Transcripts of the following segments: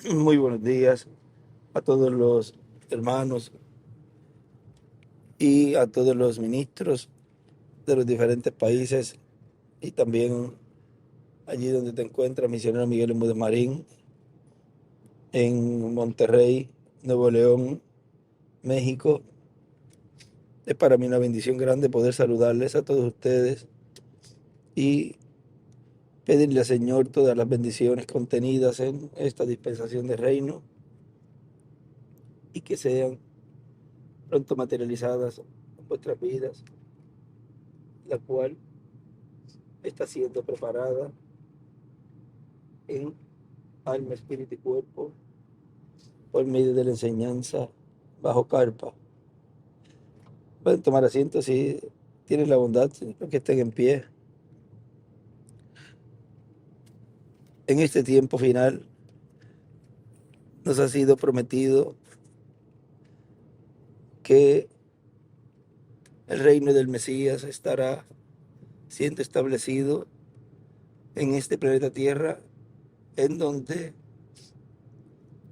Muy buenos días a todos los hermanos y a todos los ministros de los diferentes países y también allí donde te encuentras, misionero Miguel de Marín, en Monterrey, Nuevo León, México. Es para mí una bendición grande poder saludarles a todos ustedes y pedirle al Señor todas las bendiciones contenidas en esta dispensación de reino y que sean pronto materializadas en vuestras vidas, la cual está siendo preparada en alma, espíritu y cuerpo por medio de la enseñanza bajo carpa. Pueden tomar asiento si tienen la bondad, que estén en pie. En este tiempo final nos ha sido prometido que el reino del Mesías estará siendo establecido en este planeta Tierra, en donde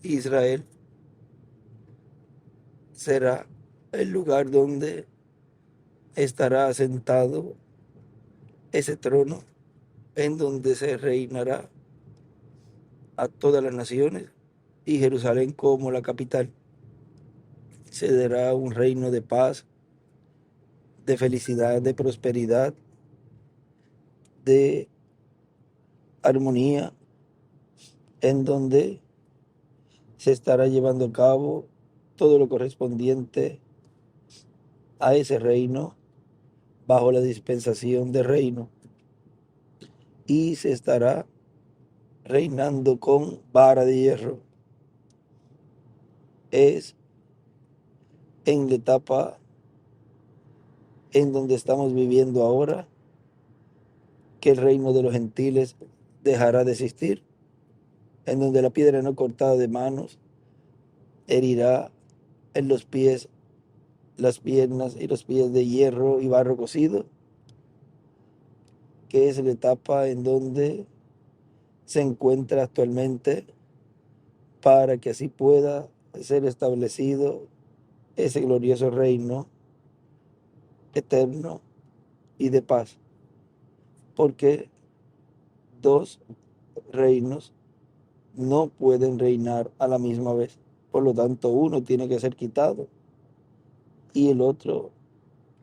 Israel será el lugar donde estará asentado ese trono, en donde se reinará a todas las naciones y Jerusalén como la capital. Se dará un reino de paz, de felicidad, de prosperidad, de armonía, en donde se estará llevando a cabo todo lo correspondiente a ese reino bajo la dispensación de reino, y se estará reinando con vara de hierro. Es en la etapa en donde estamos viviendo ahora que el reino de los gentiles dejará de existir, en donde la piedra no cortada de manos herirá en los pies, las piernas y los pies de hierro y barro cocido, que es la etapa en donde se encuentra actualmente, para que así pueda ser establecido ese glorioso reino eterno y de paz, porque dos reinos no pueden reinar a la misma vez. Por lo tanto, uno tiene que ser quitado y el otro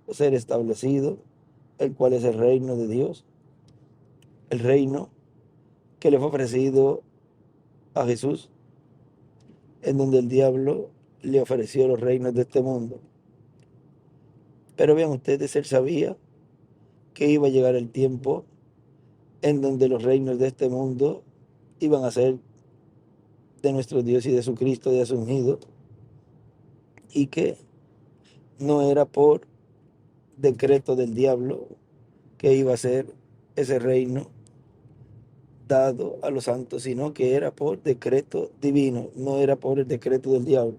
ser establecido, el cual es el reino de Dios, el reino que le fue ofrecido a Jesús, en donde el diablo le ofreció los reinos de este mundo. Pero vean ustedes, él sabía que iba a llegar el tiempo en donde los reinos de este mundo iban a ser de nuestro Dios y de su Cristo, de su ungido, y que no era por decreto del diablo que iba a ser ese reino dado a los santos, sino que era por decreto divino, no era por el decreto del diablo.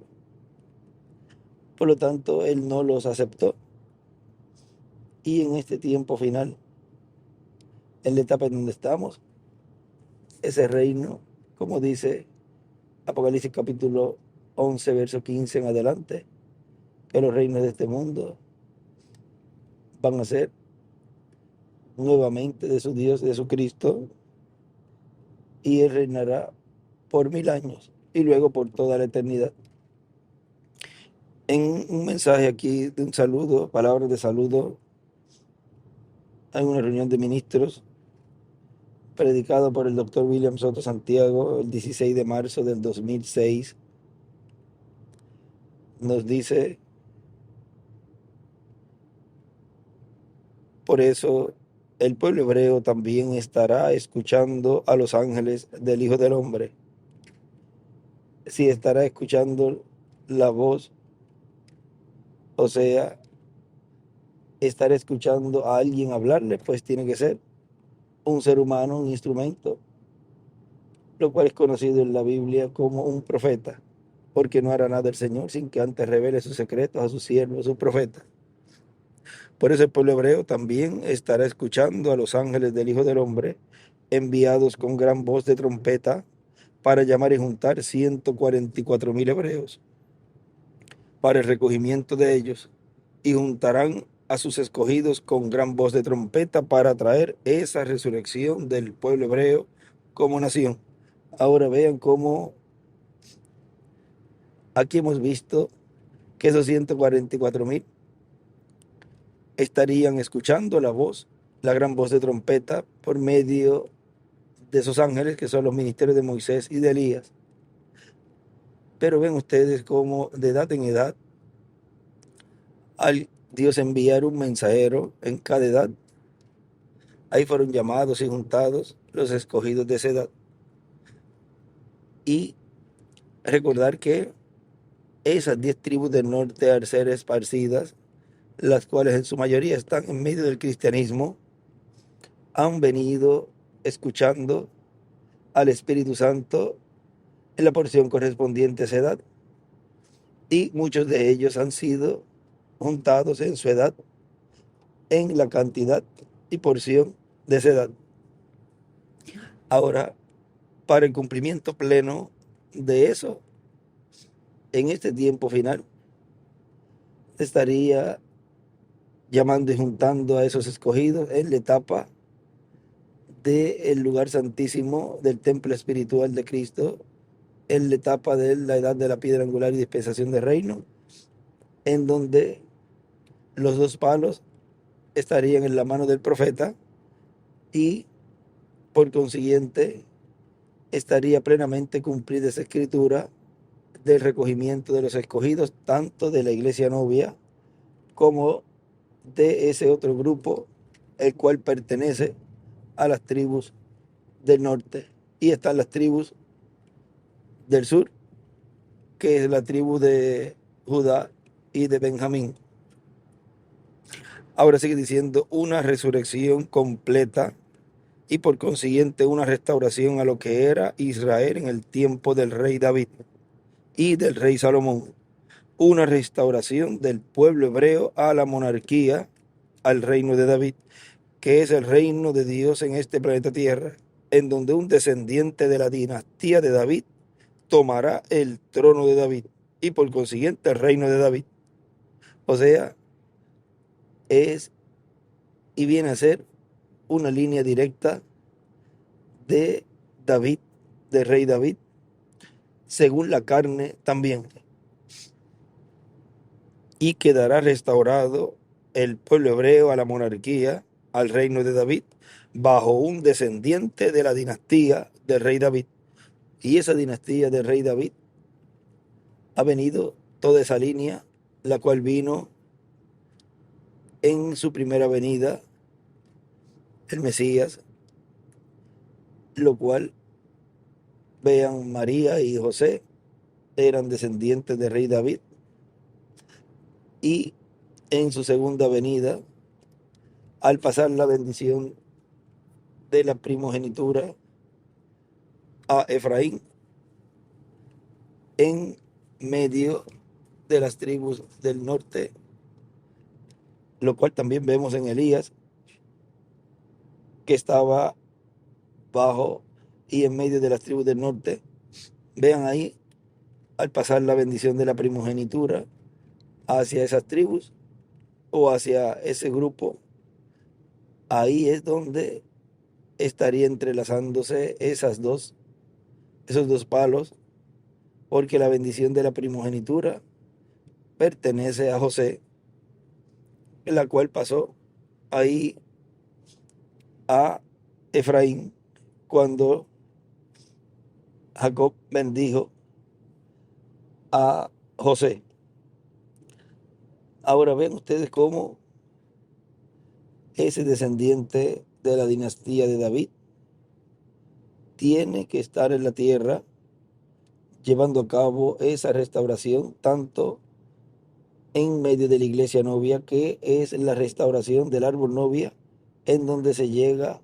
Por lo tanto, él no los aceptó. Y en este tiempo final, en la etapa en donde estamos, ese reino, como dice Apocalipsis capítulo 11, verso 15 en adelante, que los reinos de este mundo van a ser nuevamente de su Dios, de su Cristo, y él reinará por 1000 años y luego por toda la eternidad. En un mensaje aquí de un saludo, palabras de saludo, en una reunión de ministros predicado por el doctor William Soto Santiago el 16 de marzo del 2006, nos dice: por eso el pueblo hebreo también estará escuchando a los ángeles del Hijo del Hombre. Si estará escuchando la voz, o sea, estará escuchando a alguien hablarle, pues tiene que ser un ser humano, un instrumento, lo cual es conocido en la Biblia como un profeta, porque no hará nada el Señor sin que antes revele sus secretos a sus siervos, sus profetas. Por eso el pueblo hebreo también estará escuchando a los ángeles del Hijo del Hombre, enviados con gran voz de trompeta, para llamar y juntar 144,000 hebreos para el recogimiento de ellos, y juntarán a sus escogidos con gran voz de trompeta para traer esa resurrección del pueblo hebreo como nación. Ahora vean cómo aquí hemos visto que esos 144,000 estarían escuchando la voz, la gran voz de trompeta por medio de esos ángeles que son los ministerios de Moisés y de Elías. Pero ven ustedes cómo de edad en edad, al Dios enviar un mensajero en cada edad, ahí fueron llamados y juntados los escogidos de esa edad. Y recordar que esas 10 tribus del norte, al ser esparcidas, las cuales en su mayoría están en medio del cristianismo, han venido escuchando al Espíritu Santo en la porción correspondiente a esa edad, y muchos de ellos han sido juntados en su edad en la cantidad y porción de esa edad. Ahora, para el cumplimiento pleno de eso, en este tiempo final, estaría llamando y juntando a esos escogidos en la etapa del lugar santísimo del templo espiritual de Cristo, en la etapa de la edad de la piedra angular y dispensación del reino, en donde los dos palos estarían en la mano del profeta, y por consiguiente estaría plenamente cumplida esa escritura del recogimiento de los escogidos, tanto de la iglesia novia como de ese otro grupo, el cual pertenece a las tribus del norte. Y están las tribus del sur, que es la tribu de Judá y de Benjamín. Ahora sigue diciendo una resurrección completa y por consiguiente una restauración a lo que era Israel en el tiempo del rey David y del rey Salomón. Una restauración del pueblo hebreo a la monarquía, al reino de David, que es el reino de Dios en este planeta Tierra, en donde un descendiente de la dinastía de David tomará el trono de David y por consiguiente el reino de David. O sea, es y viene a ser una línea directa de David, del rey David, según la carne también. Y quedará restaurado el pueblo hebreo a la monarquía, al reino de David, bajo un descendiente de la dinastía del rey David. Y esa dinastía del rey David ha venido toda esa línea, la cual vino en su primera venida, el Mesías, lo cual, vean, María y José eran descendientes del rey David, y en su segunda venida, al pasar la bendición de la primogenitura a Efraín, en medio de las tribus del norte, lo cual también vemos en Elías, que estaba bajo y en medio de las tribus del norte. Vean ahí, al pasar la bendición de la primogenitura hacia esas tribus o hacia ese grupo, ahí es donde estaría entrelazándose esos dos palos, porque la bendición de la primogenitura pertenece a José, en la cual pasó ahí a Efraín cuando Jacob bendijo a José. Ahora ven ustedes cómo ese descendiente de la dinastía de David tiene que estar en la tierra llevando a cabo esa restauración, tanto en medio de la iglesia novia, que es la restauración del árbol novia, en donde se llega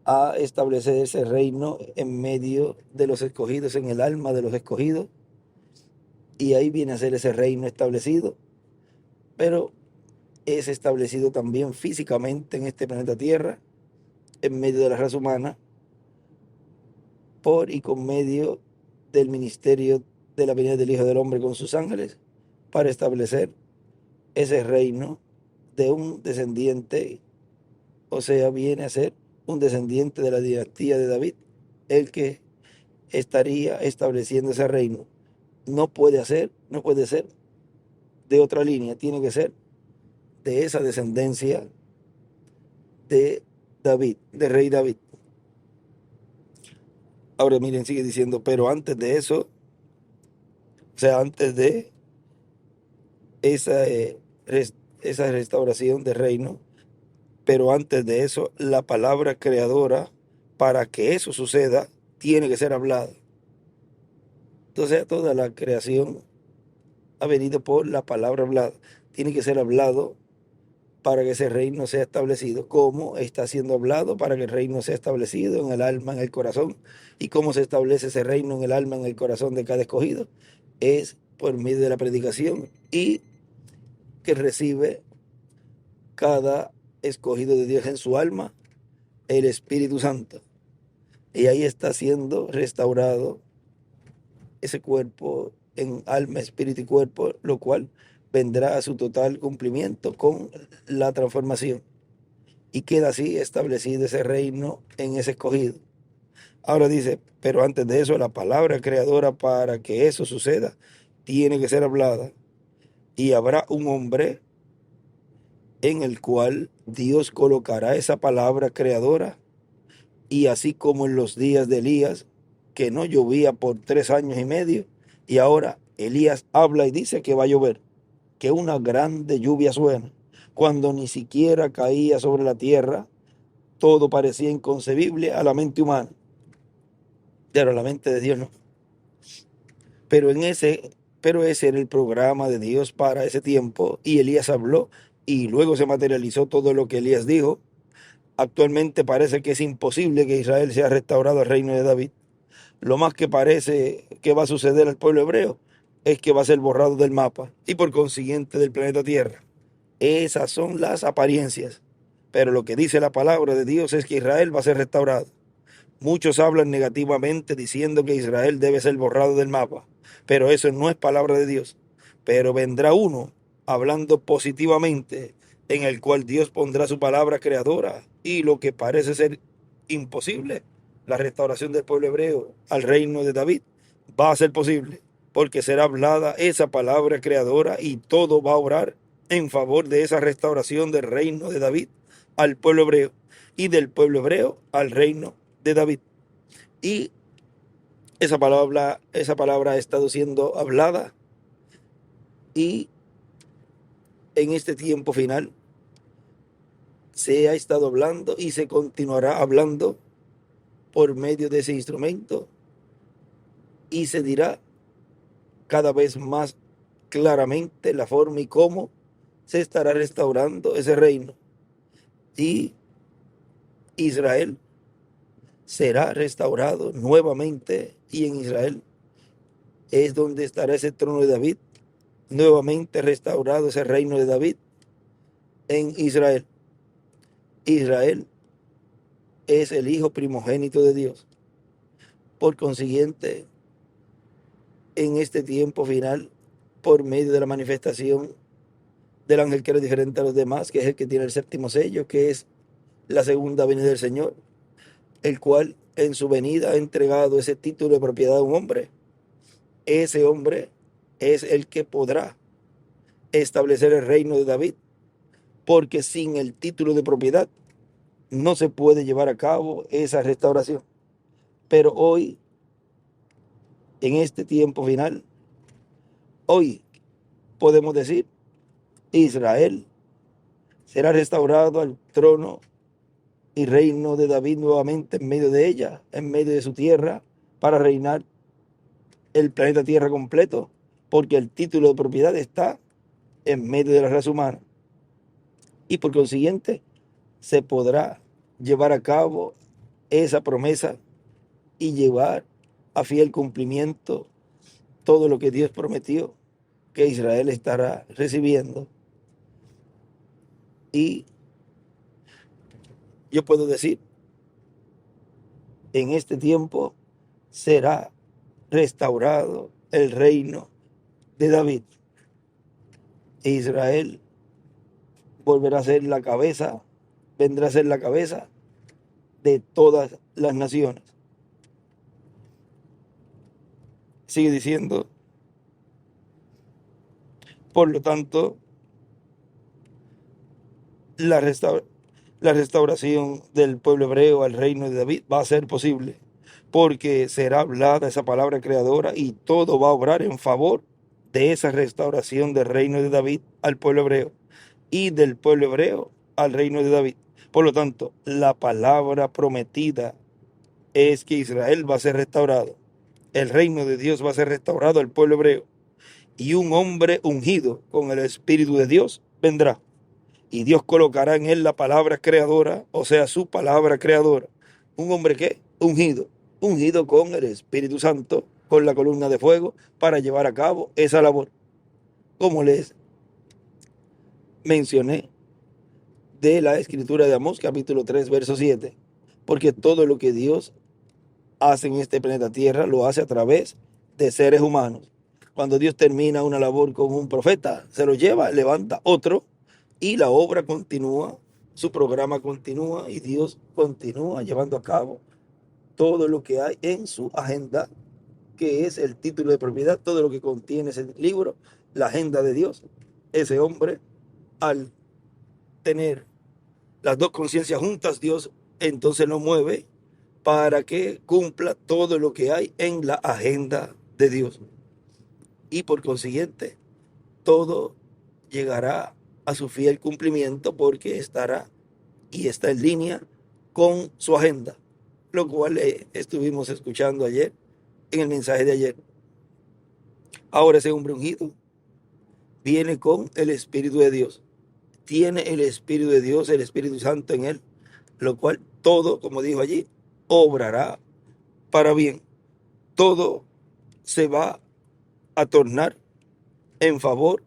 a establecer ese reino en medio de los escogidos, en el alma de los escogidos, y ahí viene a ser ese reino establecido, pero es establecido también físicamente en este planeta Tierra, en medio de la raza humana, por y con medio del ministerio de la venida del Hijo del Hombre con sus ángeles, para establecer ese reino de un descendiente, o sea, viene a ser un descendiente de la dinastía de David, el que estaría estableciendo ese reino. No puede ser de otra línea, tiene que ser de esa descendencia de David, de rey David. Ahora miren, sigue diciendo, pero antes de eso, o sea, antes de esa, esa restauración del reino, pero antes de eso, la palabra creadora, para que eso suceda, tiene que ser hablada. Entonces, toda la creación ha venido por la palabra hablada. Tiene que ser hablado para que ese reino sea establecido. ¿Cómo está siendo hablado para que el reino sea establecido en el alma, en el corazón? ¿Y cómo se establece ese reino en el alma, en el corazón de cada escogido? Es por medio de la predicación y que recibe cada escogido de Dios en su alma el Espíritu Santo. Y ahí está siendo restaurado ese cuerpo en alma, espíritu y cuerpo, lo cual vendrá a su total cumplimiento con la transformación. Y queda así establecido ese reino en ese escogido. Ahora dice, pero antes de eso, la palabra creadora para que eso suceda tiene que ser hablada. Y habrá un hombre en el cual Dios colocará esa palabra creadora. Y así como en los días de Elías, que no llovía por 3 años y medio, y ahora Elías habla y dice que va a llover, que una grande lluvia suena, cuando ni siquiera caía sobre la tierra. Todo parecía inconcebible a la mente humana, pero a la mente de Dios no. Pero pero ese era el programa de Dios para ese tiempo, y Elías habló y luego se materializó todo lo que Elías dijo. Actualmente parece que es imposible que Israel sea restaurado al reino de David. Lo más que parece que va a suceder al pueblo hebreo es que va a ser borrado del mapa y por consiguiente del planeta Tierra. Esas son las apariencias. Pero lo que dice la palabra de Dios es que Israel va a ser restaurado. Muchos hablan negativamente diciendo que Israel debe ser borrado del mapa, pero eso no es palabra de Dios. Pero vendrá uno hablando positivamente, en el cual Dios pondrá su palabra creadora, y lo que parece ser imposible, la restauración del pueblo hebreo al reino de David, va a ser posible, porque será hablada esa palabra creadora y todo va a obrar en favor de esa restauración del reino de David al pueblo hebreo, y del pueblo hebreo al reino de David. Y esa palabra ha estado siendo hablada, y en este tiempo final se ha estado hablando y se continuará hablando por medio de ese instrumento, y se dirá cada vez más claramente la forma y cómo se estará restaurando ese reino. Y Israel será restaurado nuevamente, y en Israel es donde estará ese trono de David, nuevamente restaurado ese reino de David en Israel. Israel es el hijo primogénito de Dios. Por consiguiente, en este tiempo final, por medio de la manifestación del ángel que era diferente a los demás, que es el que tiene el séptimo sello, que es la segunda venida del Señor, el cual en su venida ha entregado ese título de propiedad a un hombre. Ese hombre es el que podrá establecer el reino de David, porque sin el título de propiedad no se puede llevar a cabo esa restauración. Pero hoy, en este tiempo final, hoy podemos decir, Israel será restaurado al trono y reino de David nuevamente en medio de ella, en medio de su tierra, para reinar el planeta Tierra completo, porque el título de propiedad está en medio de la raza humana. Y por consiguiente, se podrá llevar a cabo esa promesa y llevar a fiel cumplimiento todo lo que Dios prometió que Israel estará recibiendo. Y yo puedo decir, en este tiempo será restaurado el reino de David. Israel volverá a ser la cabeza, vendrá a ser la cabeza de todas las naciones. Sigue diciendo, por lo tanto, la restauración del pueblo hebreo al reino de David va a ser posible, porque será hablada esa palabra creadora y todo va a obrar en favor de esa restauración del reino de David al pueblo hebreo y del pueblo hebreo al reino de David. Por lo tanto, la palabra prometida es que Israel va a ser restaurado, el reino de Dios va a ser restaurado al pueblo hebreo, y un hombre ungido con el Espíritu de Dios vendrá. Y Dios colocará en él la palabra creadora, o sea, su palabra creadora. Un hombre que ungido, ungido con el Espíritu Santo, con la columna de fuego, para llevar a cabo esa labor. Como les mencioné de la escritura de Amós, capítulo 3, verso 7. Porque todo lo que Dios hace en este planeta Tierra lo hace a través de seres humanos. Cuando Dios termina una labor con un profeta, se lo lleva, levanta otro y la obra continúa, su programa continúa y Dios continúa llevando a cabo todo lo que hay en su agenda, que es el título de propiedad, todo lo que contiene ese libro, la agenda de Dios. Ese hombre, al tener las dos conciencias juntas, Dios entonces lo mueve para que cumpla todo lo que hay en la agenda de Dios. Y por consiguiente, todo llegará a su fiel cumplimiento porque estará y está en línea con su agenda, lo cual estuvimos escuchando ayer en el mensaje de ayer. Ahora ese hombre ungido viene con el Espíritu de Dios, tiene el Espíritu de Dios, el Espíritu Santo en él, lo cual todo, como dijo allí, obrará para bien. Todo se va a tornar en favor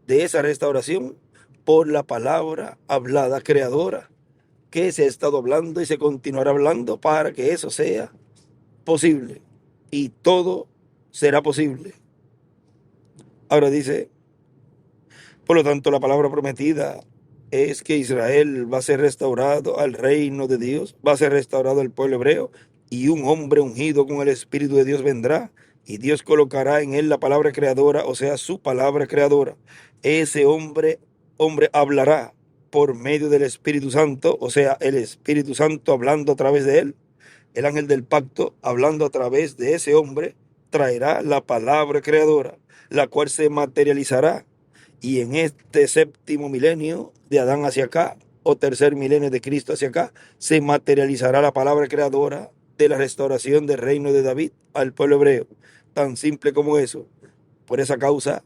de esa restauración por la palabra hablada creadora que se ha estado hablando y se continuará hablando para que eso sea posible. Y todo será posible. Ahora dice, por lo tanto, la palabra prometida es que Israel va a ser restaurado al reino de Dios, va a ser restaurado al pueblo hebreo, y un hombre ungido con el Espíritu de Dios vendrá, y Dios colocará en él la palabra creadora, o sea, su palabra creadora. Ese hombre hablará por medio del Espíritu Santo, o sea, el Espíritu Santo hablando a través de él. El ángel del pacto, hablando a través de ese hombre, traerá la palabra creadora, la cual se materializará. Y en este séptimo milenio de Adán hacia acá, o tercer milenio de Cristo hacia acá, se materializará la palabra creadora de la restauración del reino de David al pueblo hebreo. Tan simple como eso. Por esa causa,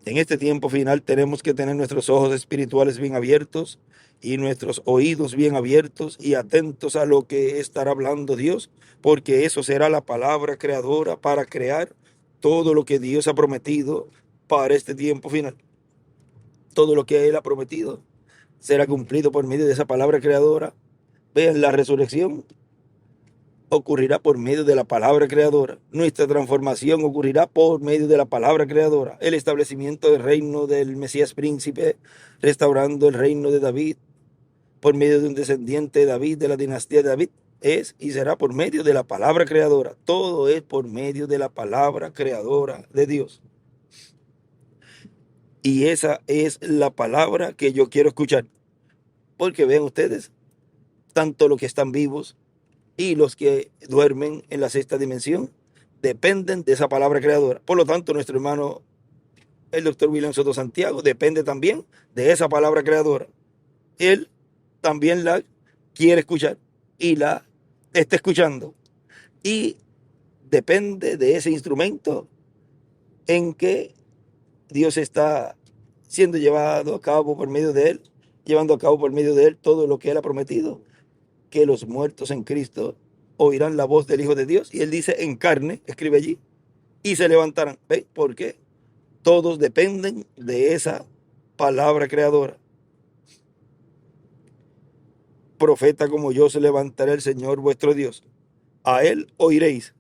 en este tiempo final tenemos que tener nuestros ojos espirituales bien abiertos y nuestros oídos bien abiertos y atentos a lo que estará hablando Dios, porque eso será la palabra creadora para crear todo lo que Dios ha prometido para este tiempo final. Todo lo que Él ha prometido será cumplido por medio de esa palabra creadora. Vean, la resurrección ocurrirá por medio de la palabra creadora. Nuestra transformación ocurrirá por medio de la palabra creadora. El establecimiento del reino del Mesías príncipe, restaurando el reino de David por medio de un descendiente de David, de la dinastía de David, es y será por medio de la palabra creadora. Todo es por medio de la palabra creadora de Dios. Y esa es la palabra que yo quiero escuchar. Porque vean ustedes, tanto los que están vivos y los que duermen en la sexta dimensión dependen de esa palabra creadora. Por lo tanto, nuestro hermano, el doctor William Soto Santiago, depende también de esa palabra creadora. Él también la quiere escuchar y la está escuchando. Y depende de ese instrumento en que Dios está siendo llevado a cabo por medio de él, llevando a cabo por medio de él todo lo que él ha prometido, que los muertos en Cristo oirán la voz del Hijo de Dios. Y él dice en carne, escribe allí, y se levantarán. ¿Ve? Porque todos dependen de esa palabra creadora. Profeta como yo se levantará el Señor vuestro Dios. A él oiréis.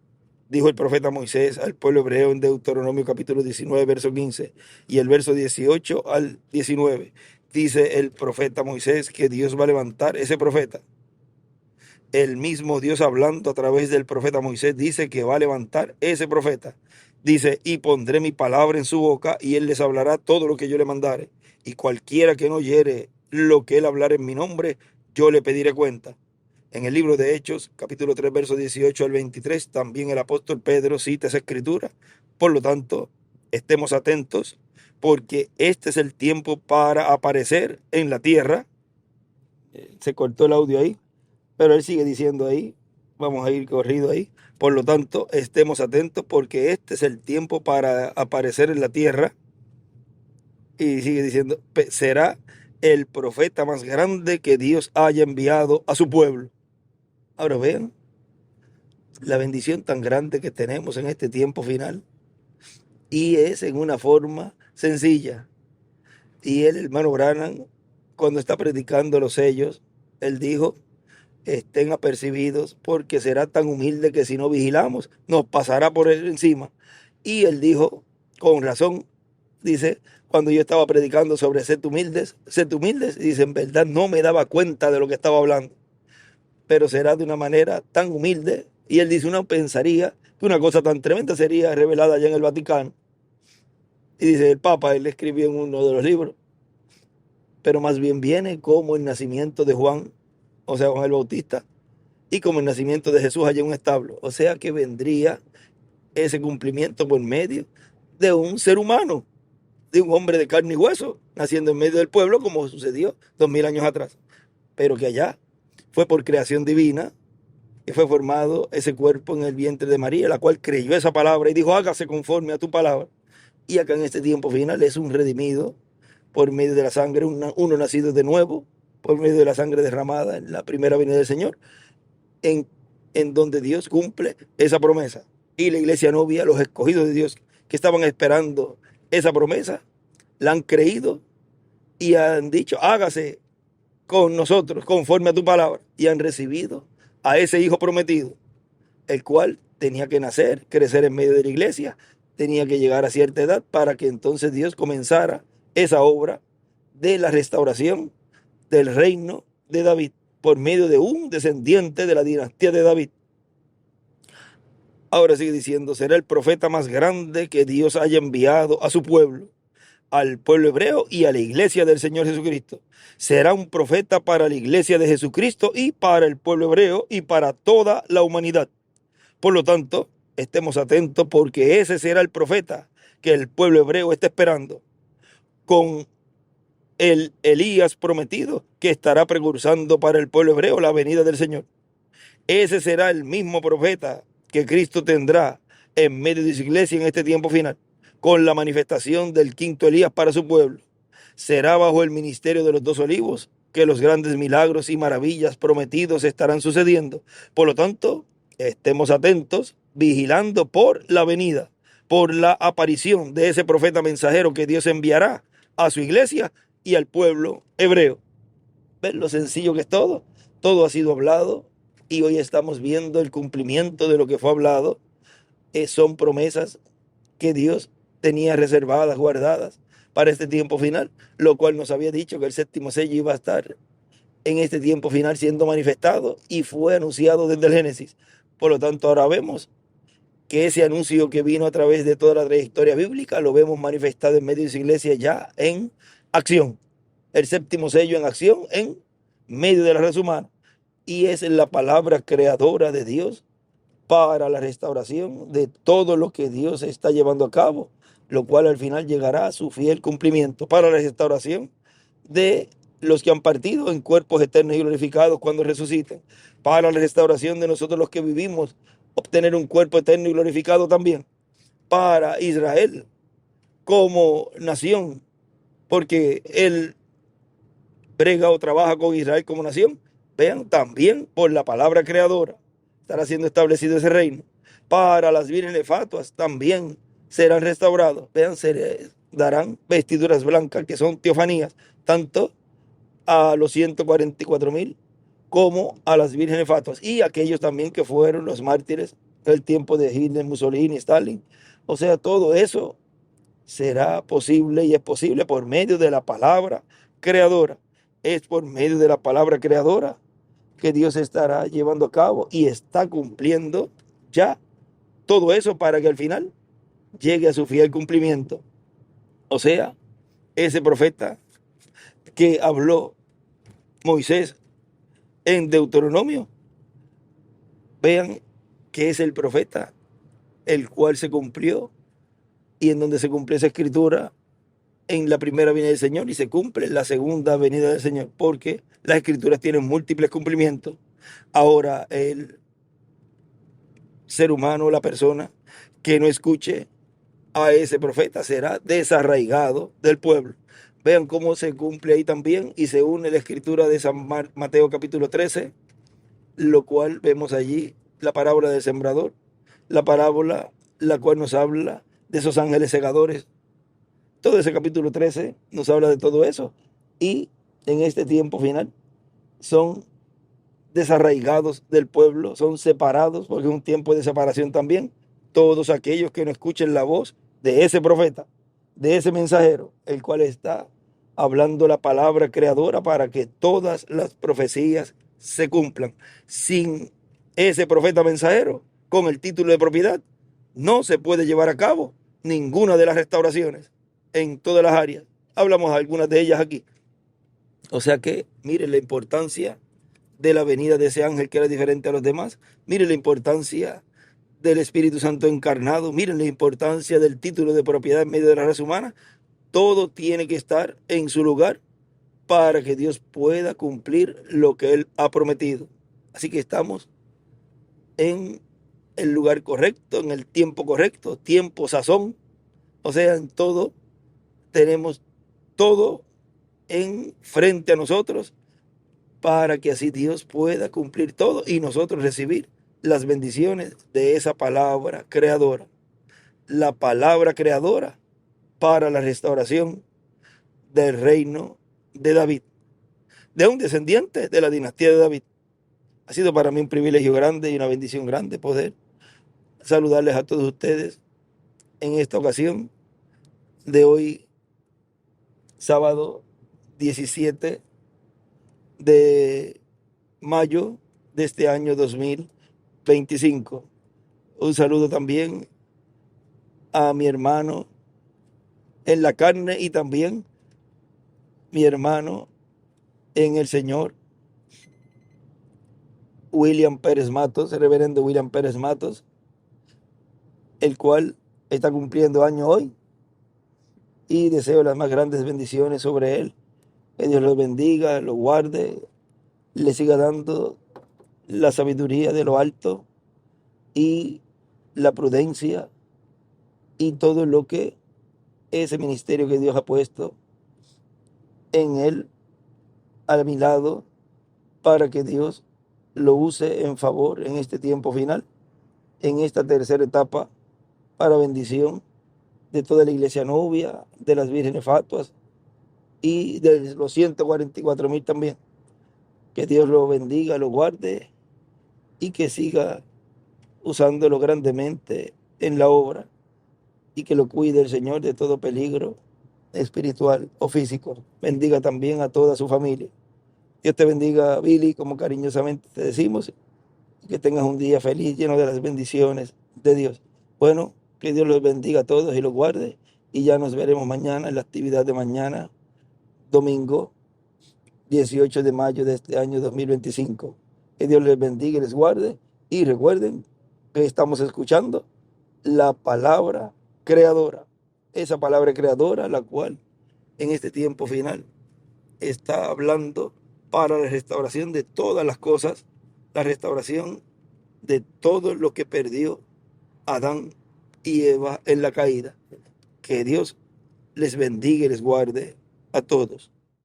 dijo el profeta Moisés al pueblo hebreo en Deuteronomio capítulo 19, verso 15 y el verso 18 al 19. Dice el profeta Moisés que Dios va a levantar ese profeta. El mismo Dios hablando a través del profeta Moisés dice que va a levantar ese profeta. Dice, y pondré mi palabra en su boca y él les hablará todo lo que yo le mandare. Y cualquiera que no oyere lo que él hablare en mi nombre, yo le pediré cuenta. En el libro de Hechos, capítulo 3, verso 18 al 23, también el apóstol Pedro cita esa escritura. Por lo tanto, estemos atentos porque este es el tiempo para aparecer en la tierra. Se cortó el audio ahí, pero él sigue diciendo ahí, vamos a ir corrido ahí. Por lo tanto, estemos atentos porque este es el tiempo para aparecer en la tierra. Y sigue diciendo, será el profeta más grande que Dios haya enviado a su pueblo. Ahora vean la bendición tan grande que tenemos en este tiempo final. Y es en una forma sencilla. Y el hermano Branham, cuando está predicando los sellos, él dijo, estén apercibidos porque será tan humilde que si no vigilamos nos pasará por él encima. Y él dijo, con razón, dice, cuando yo estaba predicando sobre sed humildes, dice, en verdad no me daba cuenta de lo que estaba hablando, pero será de una manera tan humilde. Y él dice, uno pensaría que una cosa tan tremenda sería revelada allá en el Vaticano. Y dice, el Papa, él escribió en uno de los libros, pero más bien viene como el nacimiento de Juan, o sea, Juan el Bautista, y como el nacimiento de Jesús allá en un establo. O sea que vendría ese cumplimiento por medio de un ser humano, de un hombre de carne y hueso, naciendo en medio del pueblo, como sucedió 2000 años atrás. Pero que allá fue por creación divina que fue formado ese cuerpo en el vientre de María, la cual creyó esa palabra y dijo, hágase conforme a tu palabra. Y acá en este tiempo final es un redimido por medio de la sangre, uno nacido de nuevo, por medio de la sangre derramada en la primera venida del Señor, en, en donde Dios cumple esa promesa. Y la iglesia novia, los escogidos de Dios que estaban esperando esa promesa, la han creído y han dicho, hágase con nosotros conforme a tu palabra. Y han recibido a ese hijo prometido, el cual tenía que nacer, crecer en medio de la iglesia, tenía que llegar a cierta edad para que entonces Dios comenzara esa obra de la restauración del reino de David por medio de un descendiente de la dinastía de David. Ahora sigue diciendo, será el profeta más grande que Dios haya enviado a su pueblo, al pueblo hebreo y a la iglesia del Señor Jesucristo. Será un profeta para la iglesia de Jesucristo y para el pueblo hebreo y para toda la humanidad. Por lo tanto, estemos atentos porque ese será el profeta que el pueblo hebreo está esperando, con el Elías prometido que estará precursando para el pueblo hebreo la venida del Señor. Ese será el mismo profeta que Cristo tendrá en medio de su iglesia en este tiempo final, con la manifestación del quinto Elías para su pueblo. Será bajo el ministerio de los dos olivos que los grandes milagros y maravillas prometidos estarán sucediendo. Por lo tanto, estemos atentos, vigilando por la venida, por la aparición de ese profeta mensajero que Dios enviará a su iglesia y al pueblo hebreo. ¿Ven lo sencillo que es todo? Todo ha sido hablado y hoy estamos viendo el cumplimiento de lo que fue hablado. Son promesas que Dios tenía reservadas, guardadas para este tiempo final, lo cual nos había dicho que el séptimo sello iba a estar en este tiempo final siendo manifestado y fue anunciado desde el Génesis. Por lo tanto, ahora vemos que ese anuncio que vino a través de toda la trayectoria bíblica lo vemos manifestado en medio de su iglesia ya en acción. El séptimo sello en acción en medio de la raza humana. Y es la palabra creadora de Dios para la restauración de todo lo que Dios está llevando a cabo, lo cual al final llegará a su fiel cumplimiento para la restauración de los que han partido en cuerpos eternos y glorificados cuando resuciten, para la restauración de nosotros los que vivimos, obtener un cuerpo eterno y glorificado también, para Israel como nación, porque él brega o trabaja con Israel como nación. Vean, también por la palabra creadora estará siendo establecido ese reino. Para las vírgenes fatuas también serán restaurados. Vean, se darán vestiduras blancas que son teofanías, tanto a los 144,000 como a las vírgenes fatuas y aquellos también que fueron los mártires el tiempo de Hitler, Mussolini, Stalin. O sea, todo eso será posible y es posible por medio de la palabra creadora. Es por medio de la palabra creadora que Dios estará llevando a cabo y está cumpliendo ya todo eso para que al final llegue a su fiel cumplimiento. O sea, ese profeta que habló Moisés en Deuteronomio, vean que es el profeta el cual se cumplió y en donde se cumplió esa escritura en la primera venida del Señor y se cumple en la segunda venida del Señor, porque las escrituras tienen múltiples cumplimientos. Ahora el ser humano, la persona que no escuche a ese profeta será desarraigado del pueblo. Vean cómo se cumple ahí también y se une la escritura de San Mateo capítulo 13, lo cual vemos allí la parábola del sembrador, la parábola la cual nos habla de esos ángeles segadores. Todo ese capítulo 13 nos habla de todo eso. Y en este tiempo final son desarraigados del pueblo, son separados, porque es un tiempo de separación también. Todos aquellos que no escuchen la voz de ese profeta, de ese mensajero, el cual está hablando la palabra creadora para que todas las profecías se cumplan. Sin ese profeta mensajero, con el título de propiedad, no se puede llevar a cabo ninguna de las restauraciones en todas las áreas. Hablamos de algunas de ellas aquí. O sea que, miren la importancia de la venida de ese ángel que era diferente a los demás. Miren la importancia del Espíritu Santo encarnado. Miren la importancia del título de propiedad en medio de la raza humana. Todo tiene que estar en su lugar para que Dios pueda cumplir lo que Él ha prometido. Así que estamos en el lugar correcto, en el tiempo correcto, tiempo, sazón. O sea, en todo tenemos todo en frente a nosotros para que así Dios pueda cumplir todo y nosotros recibir las bendiciones de esa palabra creadora. La palabra creadora para la restauración del reino de David, de un descendiente de la dinastía de David. Ha sido para mí un privilegio grande y una bendición grande poder saludarles a todos ustedes en esta ocasión de hoy, sábado 17 de mayo de este año 2025. Un saludo también a mi hermano en la carne y también mi hermano en el Señor, William Pérez Matos, el reverendo William Pérez Matos, el cual está cumpliendo año hoy y deseo las más grandes bendiciones sobre él. Que Dios lo bendiga, lo guarde, le siga dando la sabiduría de lo alto y la prudencia y todo lo que ese ministerio que Dios ha puesto en él a mi lado para que Dios lo use en favor en este tiempo final, en esta tercera etapa, para bendición de toda la iglesia novia, de las vírgenes fatuas y de los 144,000 también. Que Dios lo bendiga, lo guarde y que siga usándolo grandemente en la obra y que lo cuide el Señor de todo peligro espiritual o físico. Bendiga también a toda su familia. Dios te bendiga, Billy, como cariñosamente te decimos, y que tengas un día feliz, lleno de las bendiciones de Dios. Bueno, que Dios los bendiga a todos y los guarde, y ya nos veremos mañana en la actividad de mañana, domingo 18 de mayo de este año 2025. Que Dios les bendiga y les guarde, y recuerden que estamos escuchando la palabra creadora, esa palabra creadora, la cual en este tiempo final está hablando para la restauración de todas las cosas, la restauración de todo lo que perdió Adán y Eva en la caída. Que Dios les bendiga y les guarde a todos.